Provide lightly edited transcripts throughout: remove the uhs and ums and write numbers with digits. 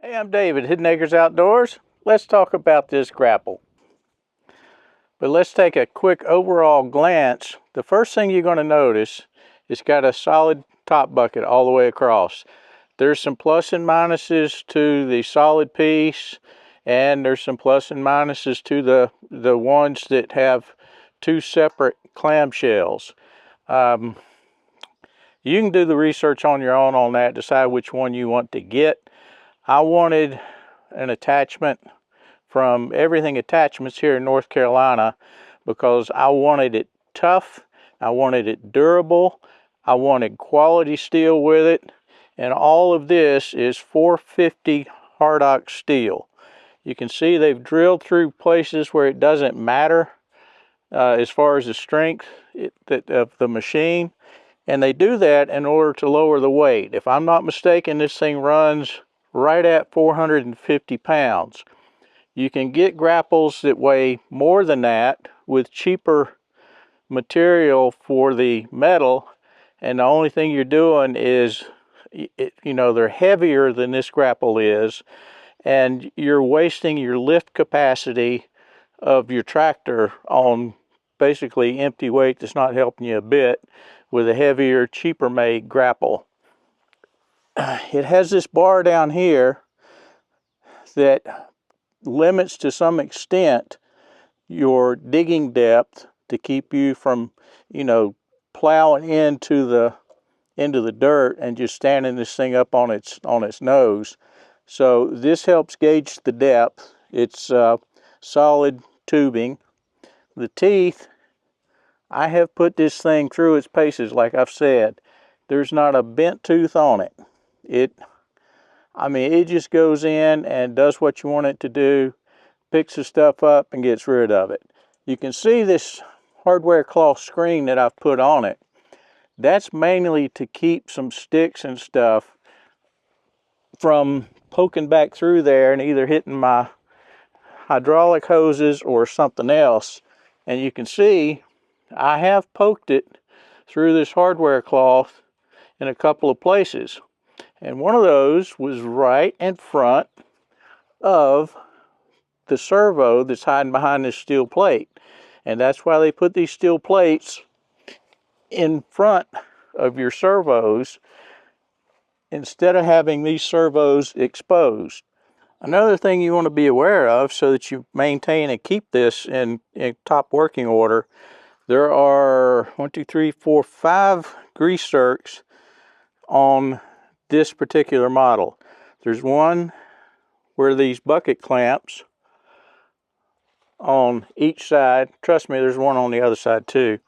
Hey, I'm David, Hidden Acres Outdoors. Let's talk about this grapple. But let's take a quick overall glance. The first thing you're going to notice, it's got a solid top bucket all the way across. There's some plus and minuses to the solid piece, and there's some plus and minuses to the ones that have two separate clamshells. You can do the research on your own on that, decide which one you want to get. I wanted an attachment from Everything Attachments here in North Carolina because I wanted it tough, I wanted it durable, I wanted quality steel with it, and all of this is 450 Hardox steel. You can see they've drilled through places where it doesn't matter as far as the strength of the machine, and they do that in order to lower the weight. If I'm not mistaken, this thing runs right at 450 pounds. You can get grapples that weigh more than that with cheaper material for the metal, and the only thing you're doing is, they're heavier than this grapple is, and you're wasting your lift capacity of your tractor on basically empty weight that's not helping you a bit with a heavier, cheaper made grapple. It has this bar down here that limits to some extent your digging depth to keep you from, plowing into the dirt and just standing this thing up on its nose. So this helps gauge the depth. It's solid tubing. The teeth, I have put this thing through its paces, like I've said. There's not a bent tooth on it. It just goes in and does what you want it to do, picks the stuff up and gets rid of it. You can see this hardware cloth screen that I've put on it. That's mainly to keep some sticks and stuff from poking back through there and either hitting my hydraulic hoses or something else. And you can see I have poked it through this hardware cloth in a couple of places. And one of those was right in front of the servo that's hiding behind this steel plate. And that's why they put these steel plates in front of your servos instead of having these servos exposed. Another thing you want to be aware of so that you maintain and keep this in top working order, there are 5 grease zerks on this particular model. There's one where these bucket clamps on each side. Trust me, there's one on the other side too.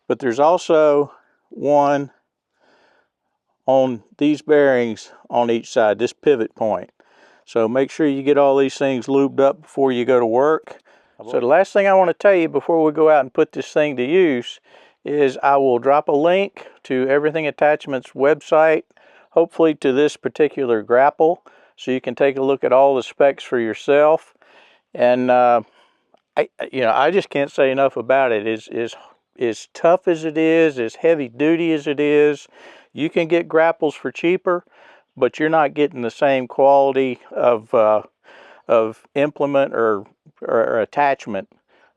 But there's also one on these bearings on each side, this pivot point. So make sure you get all these things lubed up before you go to work. So the last thing I want to tell you before we go out and put this thing to use is I will drop a link to Everything Attachments website, hopefully to this particular grapple, so you can take a look at all the specs for yourself. And I just can't say enough about it. As tough as it is, as heavy duty as it is, you can get grapples for cheaper, but you're not getting the same quality of implement or attachment.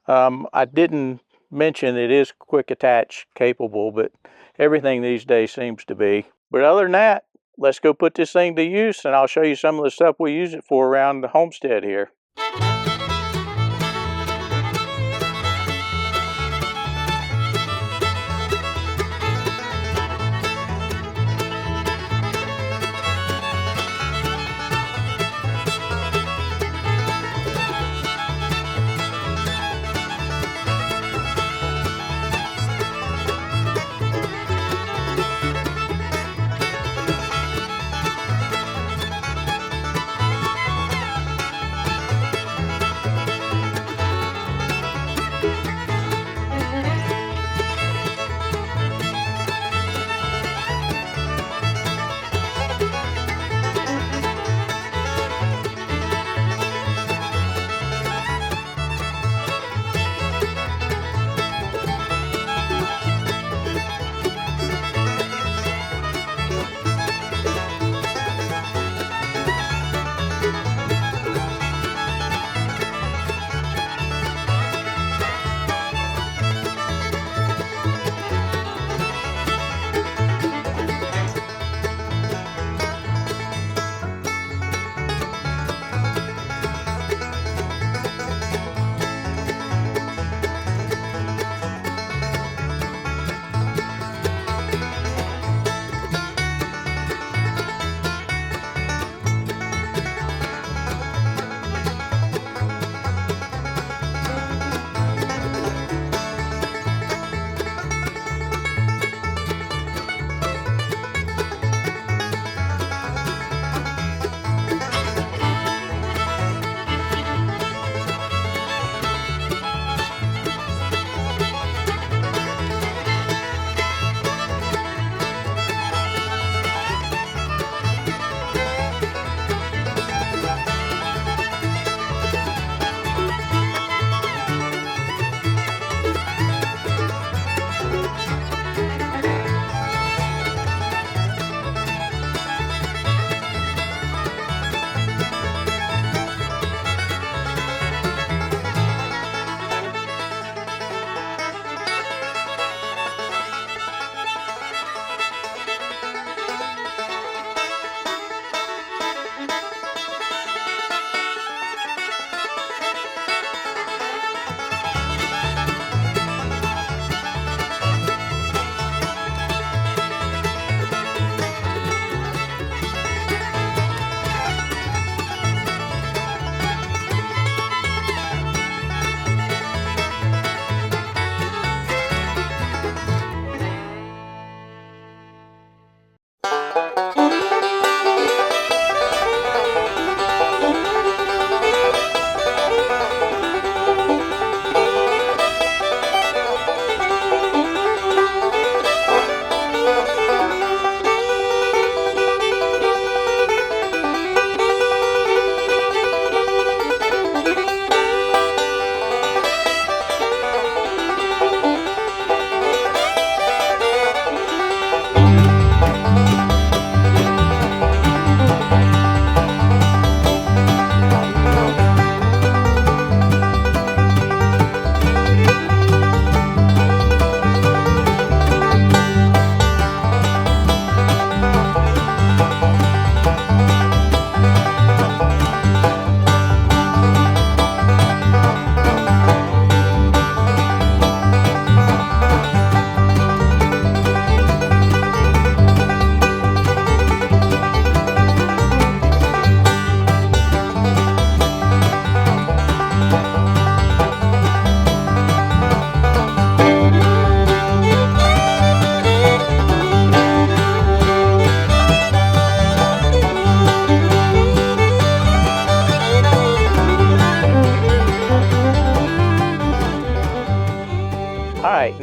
I didn't mention it is quick attach capable, but everything these days seems to be. But other than that, let's go put this thing to use, and I'll show you some of the stuff we use it for around the homestead here.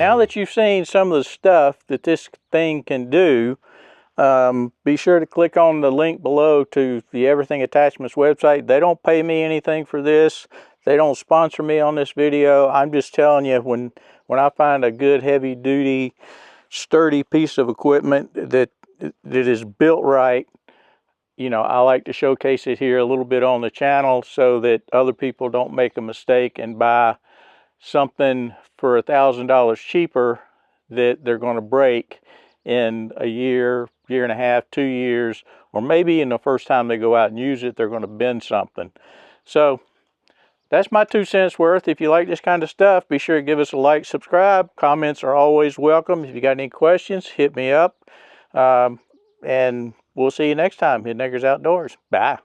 now that you've seen some of the stuff that this thing can do, be sure to click on the link below to the Everything Attachments website. They don't pay me anything for this. They don't sponsor me on this video. I'm just telling you, when I find a good, heavy duty, sturdy piece of equipment that is built right, you know, I like to showcase it here a little bit on the channel so that other people don't make a mistake and buy something for $1,000 cheaper that they're going to break in a year, year and a half, 2 years, or maybe in the first time they go out and use it, they're going to bend something. So that's my 2 cents worth. If you like this kind of stuff, be sure to give us a like, subscribe. Comments are always welcome. If you got any questions, hit me up. And we'll see you next time. Hidden Acres Outdoors. Bye.